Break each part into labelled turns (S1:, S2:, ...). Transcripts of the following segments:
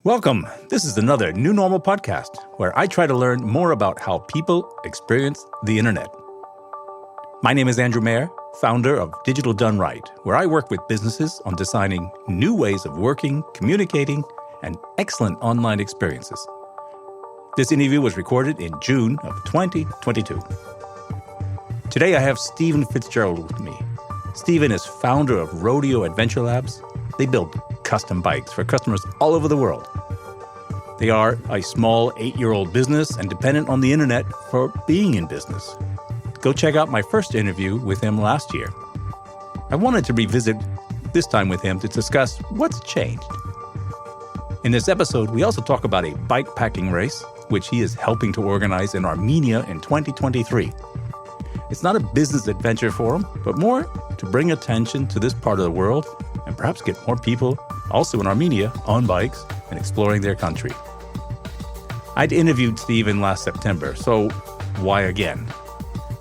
S1: Welcome. This is another New Normal podcast where I try to learn more about how people experience the internet. My name is Andrew Mayer, founder of Digital.DONE.RIGHT, where I work with businesses on designing new ways of working, communicating, and excellent online experiences. This interview was recorded in June of 2022. Today I have Stephen Fitzgerald with me. Stephen is founder of Rodeo Adventure Labs. They build custom bikes for customers all over the world. They are a small 8-year-old business and dependent on the internet for being in business. Go check out my first interview with him last year. I wanted to revisit this time with him to discuss what's changed. In this episode, we also talk about a bike packing race, which he is helping to organize in Armenia in 2023. It's not a business adventure for him, but more to bring attention to this part of the world and perhaps get more people, also in Armenia, on bikes and exploring their country. I'd interviewed Stephen last September, so why again?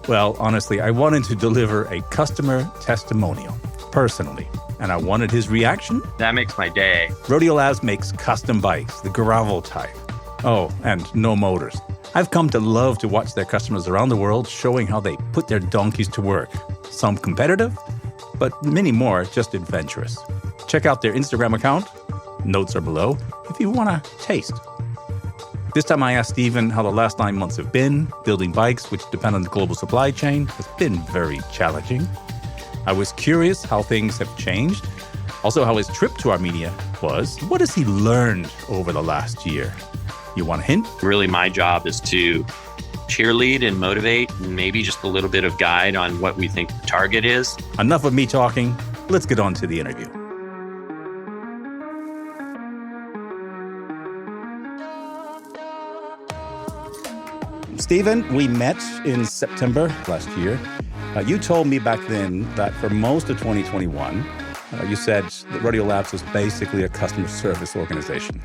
S1: Well, honestly, I wanted to deliver a customer testimonial, personally, and I wanted his reaction.
S2: That makes my day.
S1: Rodeo Labs makes custom bikes, the gravel type. Oh, and no motors. I've come to love to watch their customers around the world showing how they put their donkeys to work. Some competitive, but many more just adventurous. Check out their Instagram account. Notes are below if you want to taste. This time I asked Stephen how the last 9 months have been. Building bikes, which depend on the global supply chain, has been very challenging. I was curious how things have changed. Also, how his trip to Armenia was. What has he learned over the last year? You want a hint?
S2: Really, my job is to cheerlead and motivate and maybe just a little bit of guide on what we think the target is.
S1: Enough of me talking. Let's get on to the interview. Stephen, we met in September last year. You told me back then that for most of 2021, you said that Rodeo Labs was basically a customer service organization.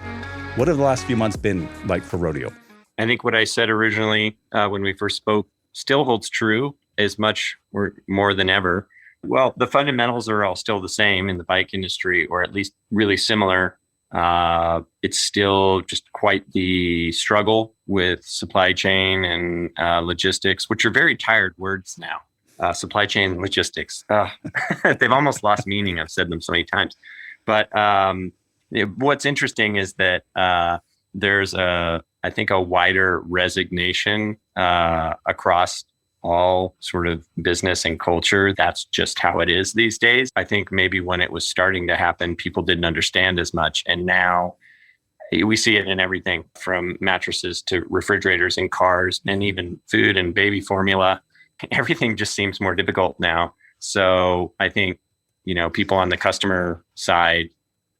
S1: What have the last few months been like for Rodeo?
S2: I think what I said originally when we first spoke still holds true as much or more than ever. Well, the fundamentals are all still the same in the bike industry, or at least really similar. It's still just quite the struggle with supply chain and logistics, which are very tired words now. Supply chain and logistics. They've almost lost meaning. I've said them so many times. But what's interesting is that there's I think a wider resignation across all sort of business and culture. That's just how it is these days. I think maybe when it was starting to happen, people didn't understand as much. And now we see it in everything from mattresses to refrigerators and cars and even food and baby formula. Everything just seems more difficult now. So I think, people on the customer side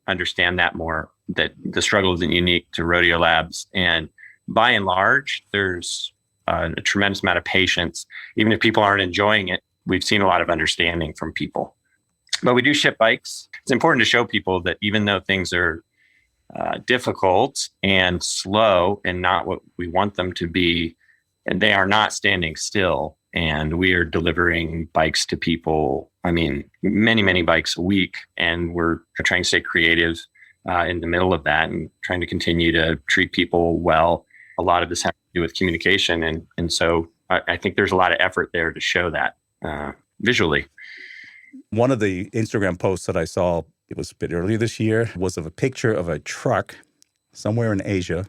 S2: understand that more, that the struggle isn't unique to Rodeo Labs. And by and large, there's a tremendous amount of patience. Even if people aren't enjoying it, we've seen a lot of understanding from people. But we do ship bikes. It's important to show people that even though things are difficult and slow and not what we want them to be, and they are not standing still. And we are delivering bikes to people. I mean, many, many bikes a week. And we're trying to stay creative in the middle of that and trying to continue to treat people well. A lot of this has to do with communication. And so I think there's a lot of effort there to show that visually.
S1: One of the Instagram posts that I saw, it was a bit earlier this year, was of a picture of a truck somewhere in Asia.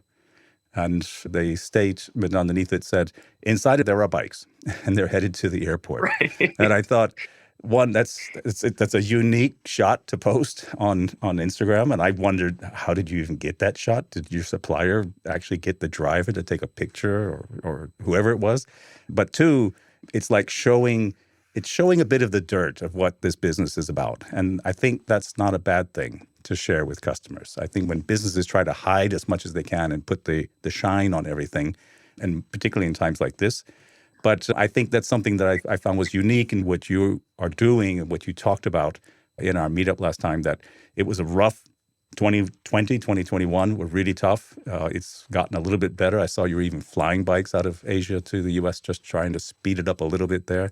S1: And the statement underneath it said, inside it, there are bikes, and they're headed to the airport.
S2: Right.
S1: And I thought, one, that's a unique shot to post on Instagram. And I wondered, how did you even get that shot? Did your supplier actually get the driver to take a picture or whoever it was? But two, it's like showing a bit of the dirt of what this business is about. And I think that's not a bad thing to share with customers. I think when businesses try to hide as much as they can and put the shine on everything, and particularly in times like this, but I think that's something that I found was unique in what you are doing and what you talked about in our meetup last time, that it was a rough 2020, 2021 were really tough. It's gotten a little bit better. I saw you were even flying bikes out of Asia to the U.S., just trying to speed it up a little bit there.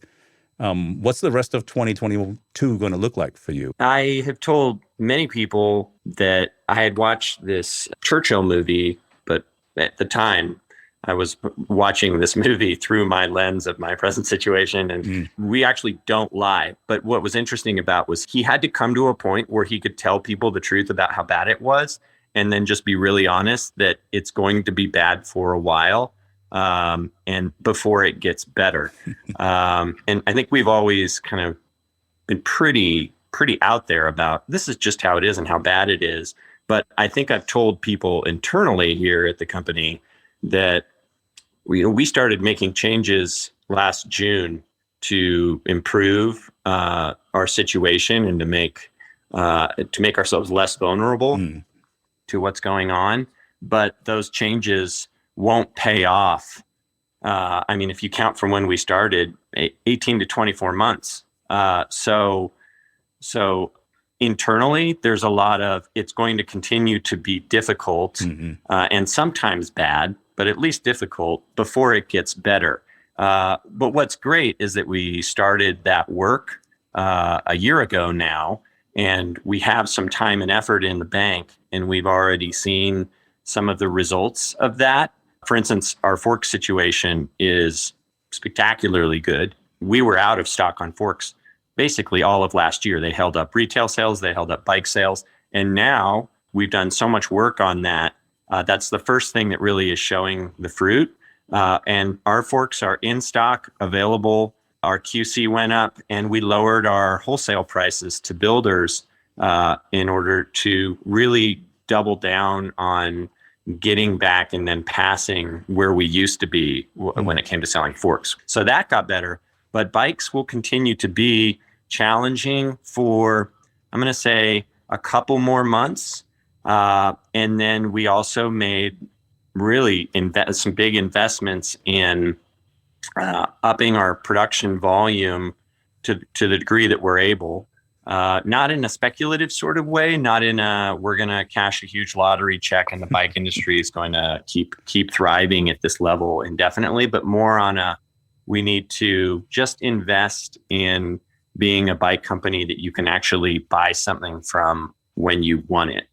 S1: What's the rest of 2022 going to look like for you?
S2: I have told many people that I had watched this Churchill movie, but at the time I was watching this movie through my lens of my present situation. And we actually don't lie. But what was interesting about was he had to come to a point where he could tell people the truth about how bad it was, and then just be really honest that it's going to be bad for a while. And before it gets better. And I think we've always kind of been pretty out there about this is just how it is and how bad it is. But I think I've told people internally here at the company that we started making changes last June to improve our situation and to make ourselves less vulnerable to what's going on. But those changes won't pay off. I mean, if you count from when we started, 18 to 24 months. So internally, there's a lot of, it's going to continue to be difficult and sometimes bad, but at least difficult before it gets better. But what's great is that we started that work a year ago now, and we have some time and effort in the bank, and we've already seen some of the results of that. For instance, our fork situation is spectacularly good. We were out of stock on forks basically all of last year. They held up retail sales, they held up bike sales, and now we've done so much work on that. That's the first thing that really is showing the fruit. And our forks are in stock, available. Our QC went up, and we lowered our wholesale prices to builders in order to really double down on getting back and then passing where we used to be when it came to selling forks. So that got better, but bikes will continue to be challenging for, I'm going to say, a couple more months. And then we also made really some big investments in upping our production volume to the degree that we're able. Not in a speculative sort of way, not in a we're going to cash a huge lottery check and the bike industry is going to keep thriving at this level indefinitely, but more on a we need to just invest in being a bike company that you can actually buy something from when you want it.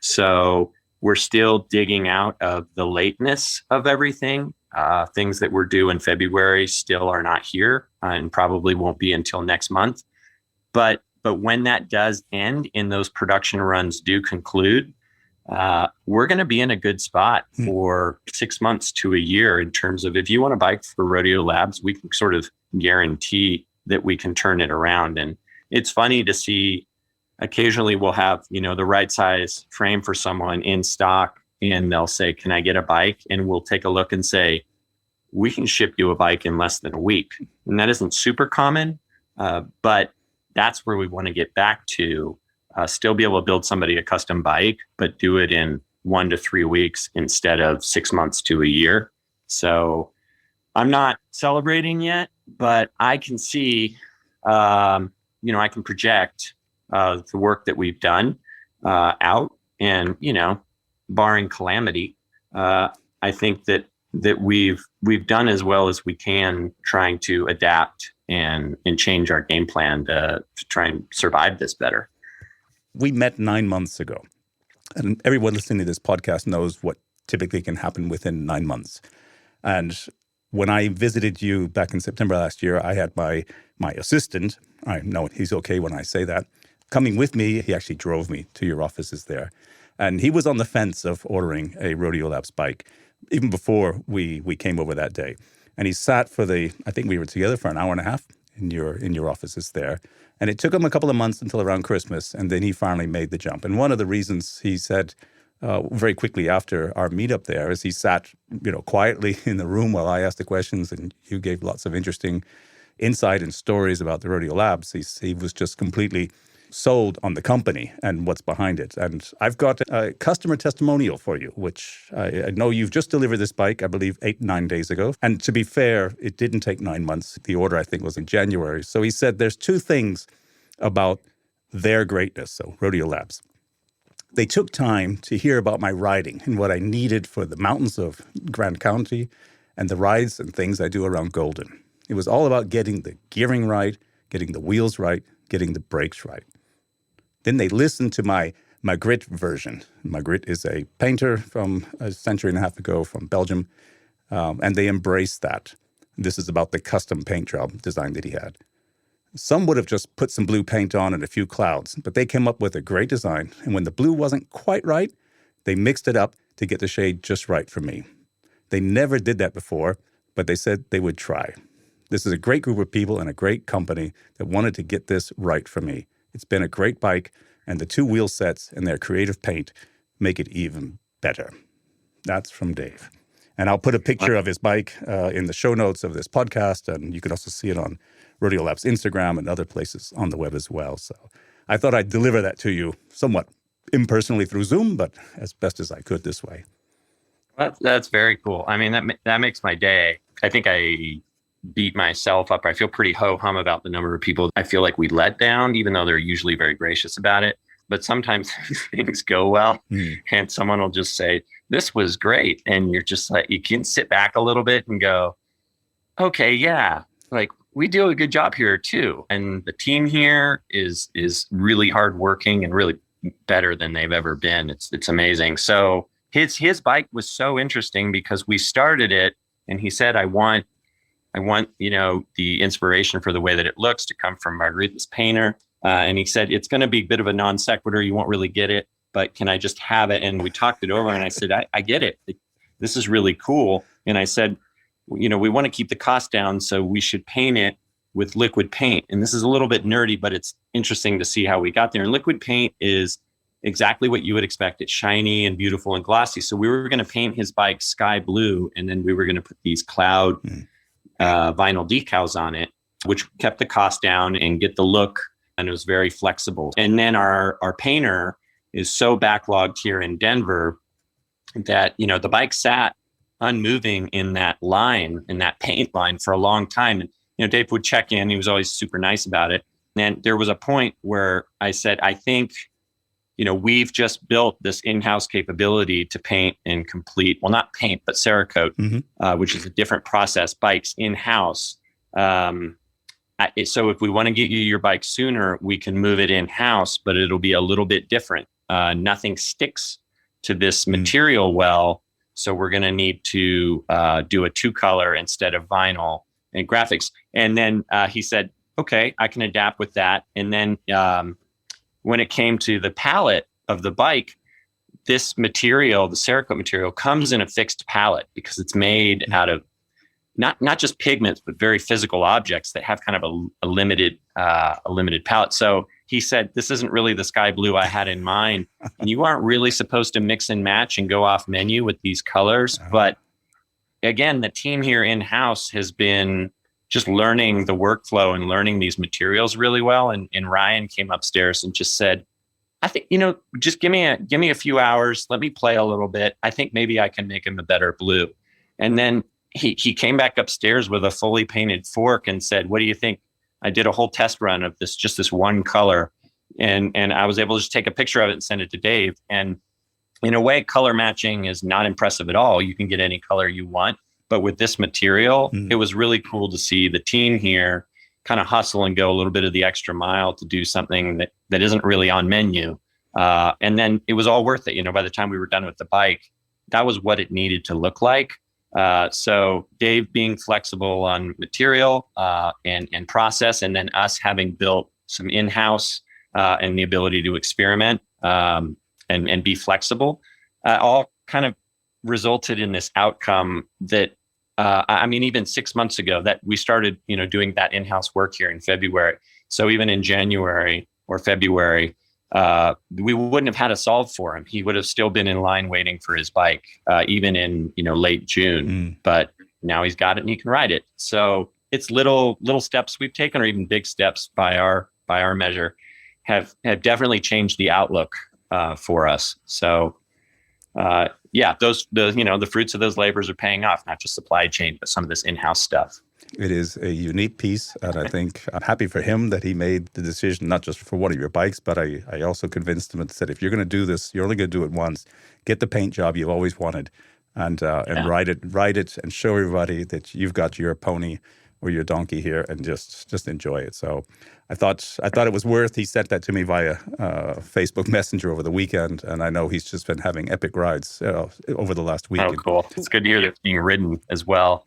S2: So we're still digging out of the lateness of everything. Things that were due in February still are not here and probably won't be until next month. But when that does end and those production runs do conclude, we're going to be in a good spot for 6 months to a year in terms of if you want to bike for Rodeo Labs, we can sort of guarantee that we can turn it around. And it's funny to see occasionally we'll have, the right size frame for someone in stock and they'll say, can I get a bike? And we'll take a look and say, we can ship you a bike in less than a week. And that isn't super common, but that's where we want to get back to, still be able to build somebody a custom bike, but do it in 1 to 3 weeks instead of 6 months to a year. So I'm not celebrating yet, but I can see, I can project the work that we've done out and, barring calamity, I think that we've done as well as we can trying to adapt and change our game plan to try and survive this better.
S1: We met 9 months ago, and everyone listening to this podcast knows what typically can happen within 9 months. And when I visited you back in September last year, I had my assistant, I know he's okay when I say that, coming with me. He actually drove me to your offices there. And he was on the fence of ordering a Rodeo Labs bike even before we came over that day. And he sat I think we were together for an hour and a half in your offices there. And it took him a couple of months until around Christmas, and then he finally made the jump. And one of the reasons he said very quickly after our meetup there is he sat, quietly in the room while I asked the questions, and you gave lots of interesting insight and stories about the Rodeo Labs. He was just completely sold on the company and what's behind it. And I've got a customer testimonial for you, which I know you've just delivered this bike, I believe, 8-9 days ago. And to be fair, it didn't take 9 months. The order, I think, was in January. So he said there's 2 things about their greatness, so Rodeo Labs. They took time to hear about my riding and what I needed for the mountains of Grand County and the rides and things I do around Golden. It was all about getting the gearing right, getting the wheels right, getting the brakes right. Then they listened to my Magritte version. Magritte is a painter from a century and a half ago from Belgium, and they embraced that. This is about the custom paint job design that he had. Some would have just put some blue paint on and a few clouds, but they came up with a great design. And when the blue wasn't quite right, they mixed it up to get the shade just right for me. They never did that before, but they said they would try. This is a great group of people and a great company that wanted to get this right for me. It's been a great bike, and the two wheel sets and their creative paint make it even better. That's from Dave. And I'll put a picture of his bike in the show notes of this podcast, and you can also see it on Rodeo Lab's Instagram and other places on the web as well. So I thought I'd deliver that to you somewhat impersonally through Zoom, but as best as I could this way.
S2: That's very cool. I mean, that makes my day. I think I beat myself up. I feel pretty ho-hum about the number of people I feel like we let down, even though they're usually very gracious about it. But sometimes things go well and someone will just say, this was great. And you're just like, you can sit back a little bit and go, okay, yeah, like we do a good job here too. And the team here is really hardworking and really better than they've ever been. It's amazing. So his bike was so interesting because we started it and he said, I want, the inspiration for the way that it looks to come from Marguerite's painter. And he said, it's going to be a bit of a non sequitur. You won't really get it, but can I just have it? And we talked it over and I said, I get it. This is really cool. And I said, we want to keep the cost down, so we should paint it with liquid paint. And this is a little bit nerdy, but it's interesting to see how we got there. And liquid paint is exactly what you would expect. It's shiny and beautiful and glossy. So we were going to paint his bike sky blue, and then we were going to put these cloud vinyl decals on it, which kept the cost down and get the look. And it was very flexible. And then our painter is so backlogged here in Denver that, the bike sat unmoving in that paint line for a long time. And, Dave would check in. He was always super nice about it. And there was a point where I said, I think, we've just built this in-house capability to paint and complete, well, not paint, but Cerakote, which is a different process, bikes in-house. So if we want to get you your bike sooner, we can move it in-house, but it'll be a little bit different. Nothing sticks to this material well. So we're going to need to do a 2-color instead of vinyl and graphics. And then he said, okay, I can adapt with that. And then when it came to the palette of the bike, this material, the Cerakote material, comes in a fixed palette because it's made out of not just pigments, but very physical objects that have kind of a limited palette. So he said, this isn't really the sky blue I had in mind. And you aren't really supposed to mix and match and go off menu with these colors. But again, the team here in-house has been just learning the workflow and learning these materials really well. And Ryan came upstairs and just said, I think, just give me a few hours. Let me play a little bit. I think maybe I can make him a better blue. And then he came back upstairs with a fully painted fork and said, what do you think? I did a whole test run of this one color. And I was able to just take a picture of it and send it to Dave. And in a way, color matching is not impressive at all. You can get any color you want. But with this material, it was really cool to see the team here kind of hustle and go a little bit of the extra mile to do something that isn't really on menu. And then it was all worth it. By the time we were done with the bike, that was what it needed to look like. So Dave being flexible on material and process, and then us having built some in-house and the ability to experiment and be flexible, all kind of resulted in this outcome that, even 6 months ago that we started, doing that in-house work here in February. So even in January or February, we wouldn't have had a solve for him. He would have still been in line waiting for his bike, even in, late June, but now he's got it and he can ride it. So it's little steps we've taken, or even big steps by our measure, have definitely changed the outlook, for us. So, the fruits of those labors are paying off, not just supply chain, but some of this in-house stuff.
S1: It is a unique piece, and I think I'm happy for him that he made the decision, not just for one of your bikes, but I also convinced him and said, if you're going to do this, you're only going to do it once. Get the paint job you've always wanted and ride it and show everybody that you've got your pony or your donkey here and just enjoy it. So I thought it was worth. He sent that to me via Facebook Messenger over the weekend, and I know he's just been having epic rides over the last week.
S2: Oh, cool! It's good to hear that it's being ridden as well.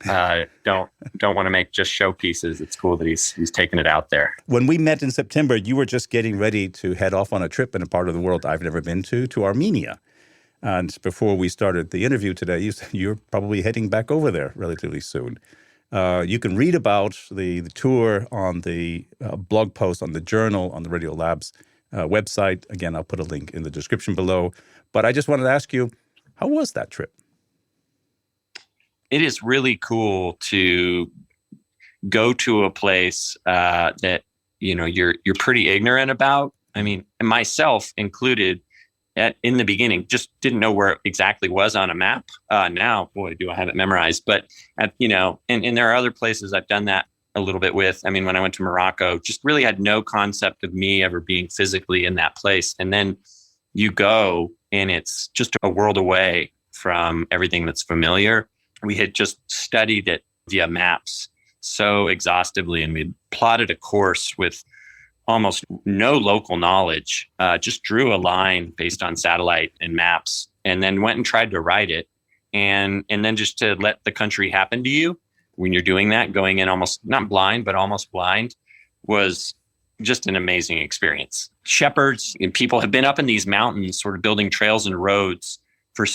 S2: Don't want to make just showpieces. It's cool that he's taking it out there.
S1: When we met in September, you were just getting ready to head off on a trip in a part of the world I've never been to Armenia. And before we started the interview today, you said you're probably heading back over there relatively soon. You can read about the tour on the blog post on the journal on the Radio Labs website. Again, I'll put a link in the description below. But I just wanted to ask you, how was that trip?
S2: It is really cool to go to a place that you're pretty ignorant about. I mean, myself included. In the beginning, just didn't know where it exactly was on a map. Now, boy, do I have it memorized. But, and there are other places I've done that a little bit with. I mean, when I went to Morocco, just really had no concept of me ever being physically in that place. And then you go and it's just a world away from everything that's familiar. We had just studied it via maps so exhaustively, and we plotted a course with almost no local knowledge, just drew a line based on satellite and maps, and then went and tried to write it. And then just to let the country happen to you when you're doing that, going in almost not blind, but almost blind, was just an amazing experience. Shepherds and people have been up in these mountains, sort of building trails and roads for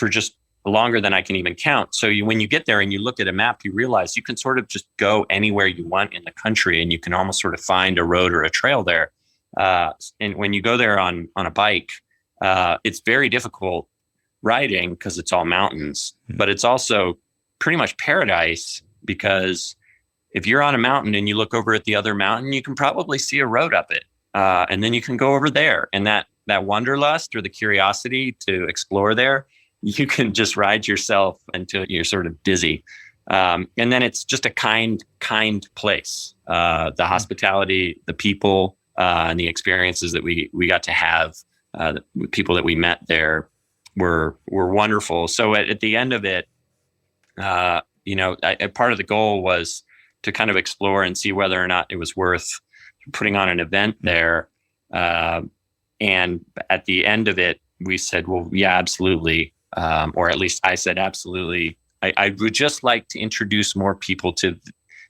S2: just longer than I can even count. So when you get there and you look at a map, you realize you can sort of just go anywhere you want in the country, and you can almost sort of find a road or a trail there. And when you go there on a bike, it's very difficult riding because it's all mountains, but it's also pretty much paradise, because if you're on a mountain and you look over at the other mountain, you can probably see a road up it. And then you can go over there, and that wanderlust or the curiosity to explore there, you can just ride yourself until you're sort of dizzy. And then it's just a kind place. The hospitality, the people, and the experiences that we got to have, the people that we met there were wonderful. So at the end of it, part of the goal was to kind of explore and see whether or not it was worth putting on an event there. And at the end of it, we said, well, yeah, absolutely. Or at least I said, absolutely. I would just like to introduce more people to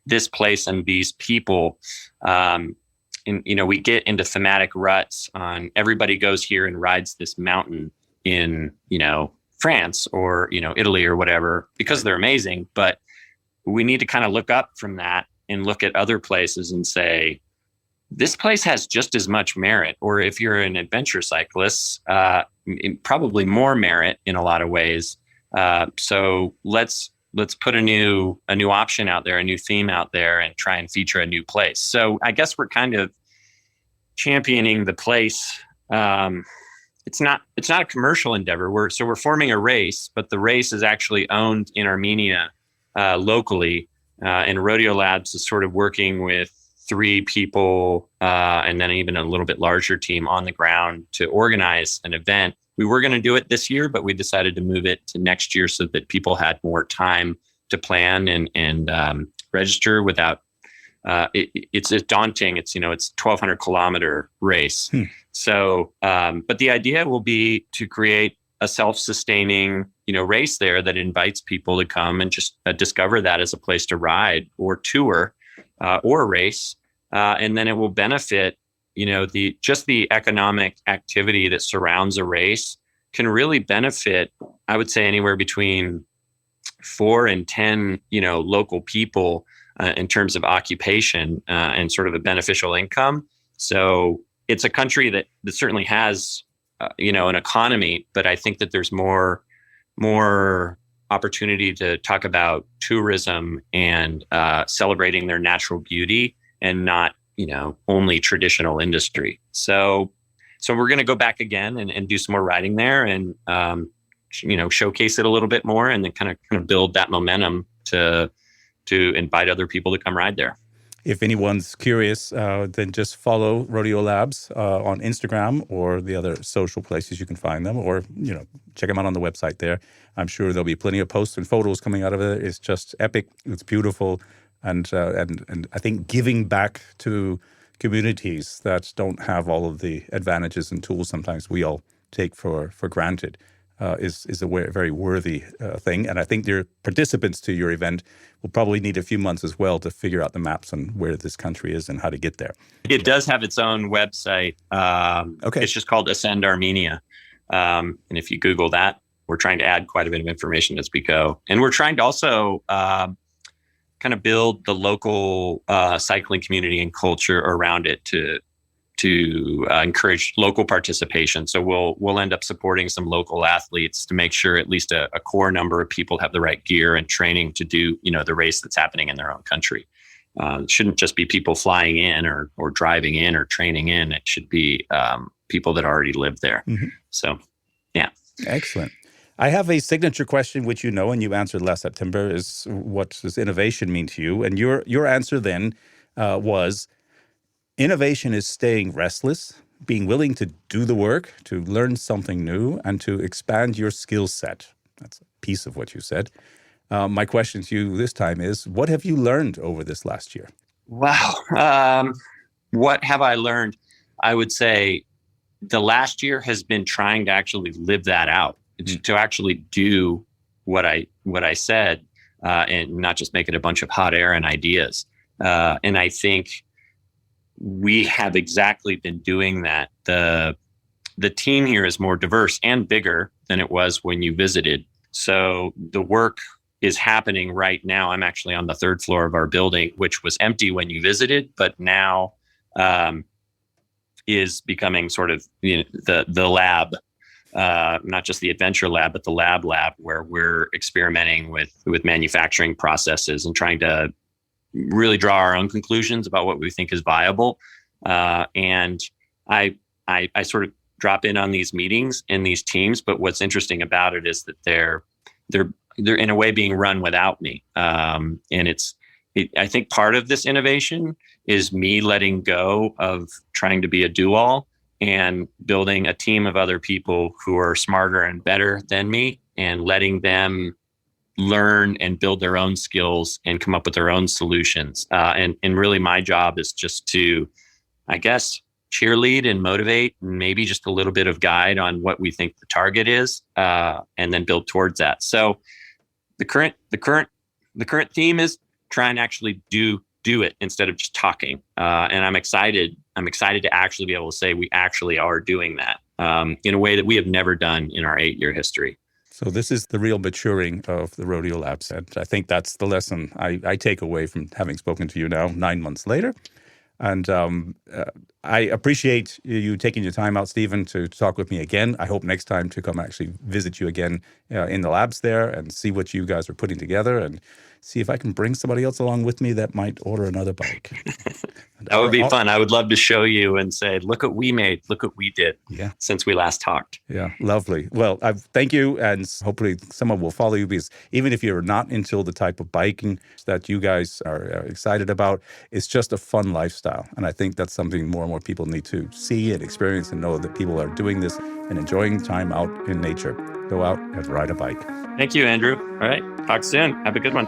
S2: this place and these people. We get into thematic ruts on everybody goes here and rides this mountain in, France or, Italy or whatever, because they're amazing. But we need to kind of look up from that and look at other places and say, this place has just as much merit, or if you're an adventure cyclist, probably more merit in a lot of ways. So let's put a new option out there, a new theme out there, and try and feature a new place. So I guess we're kind of championing the place. It's not a commercial endeavor. We're forming a race, but the race is actually owned in Armenia locally, and Rodeo Labs is sort of working with 3 people and then even a little bit larger team on the ground to organize an event. We were going to do it this year, but we decided to move it to next year so that people had more time to plan and register without. It's daunting. It's 1,200 kilometer race. So, but the idea will be to create a self-sustaining race there that invites people to come and just discover that as a place to ride or tour or race. And then it will benefit, the economic activity that surrounds a race can really benefit, I would say, anywhere between 4 and 10, local people in terms of occupation and sort of a beneficial income. So it's a country that certainly has, an economy, but I think that there's more opportunity to talk about tourism and celebrating their natural beauty and not, only traditional industry. So we're going to go back again and do some more riding there and, showcase it a little bit more and then kind of build that momentum to invite other people to come ride there.
S1: If anyone's curious, then just follow Rodeo Labs on Instagram or the other social places you can find them, or check them out on the website there. I'm sure there'll be plenty of posts and photos coming out of it. It's just epic. It's beautiful. And I think giving back to communities that don't have all of the advantages and tools sometimes we all take for granted is a very worthy thing. And I think your participants to your event will probably need a few months as well to figure out the maps on where this country is and how to get there.
S2: It does have its own website.
S1: Okay.
S2: It's just called Ascend Armenia. And if you Google that, we're trying to add quite a bit of information as we go. And we're trying to also kind of build the local cycling community and culture around it to encourage local participation. So we'll end up supporting some local athletes to make sure at least a core number of people have the right gear and training to do, the race that's happening in their own country. It shouldn't just be people flying in or driving in or training in. It should be people that already live there. Mm-hmm. So, yeah.
S1: Excellent. I have a signature question, which and you answered last September, is what does innovation mean to you? And your answer then was, innovation is staying restless, being willing to do the work, to learn something new, and to expand your skill set. That's a piece of what you said. My question to you this time is, what have you learned over this last year?
S2: Wow. What have I learned? I would say the last year has been trying to actually live that out, to actually do what I said, and not just make it a bunch of hot air and ideas. And I think we have exactly been doing that. The team here is more diverse and bigger than it was when you visited. So the work is happening right now. I'm actually on the third floor of our building, which was empty when you visited, but now is becoming sort of the lab, not just the adventure lab, but the lab where we're experimenting with manufacturing processes and trying to really draw our own conclusions about what we think is viable. And I sort of drop in on these meetings in these teams, but what's interesting about it is that they're in a way being run without me. And I think part of this innovation is me letting go of trying to be a do-all and building a team of other people who are smarter and better than me, and letting them learn and build their own skills and come up with their own solutions. And really my job is just to, I guess, cheerlead and motivate, and maybe just a little bit of guide on what we think the target is, and then build towards that. So the current theme is try and actually do it instead of just talking. And I'm excited to actually be able to say we actually are doing that in a way that we have never done in our 8-year history.
S1: So this is the real maturing of the Rodeo Labs. And I think that's the lesson I take away from having spoken to you now 9 months later. And I appreciate you taking your time out, Stephen, to talk with me again. I hope next time to come actually visit you again in the labs there and see what you guys are putting together, and see if I can bring somebody else along with me that might order another bike.
S2: That would be fun. I would love to show you and say, look what we made, look what we did since we last talked.
S1: Yeah, lovely. Well, thank you. And hopefully someone will follow you, because even if you're not into the type of biking that you guys are excited about, it's just a fun lifestyle. And I think that's something more and more people need to see and experience, and know that people are doing this and enjoying time out in nature. Go out and ride a bike.
S2: Thank you, Andrew. All right. Talk soon. Have a good one.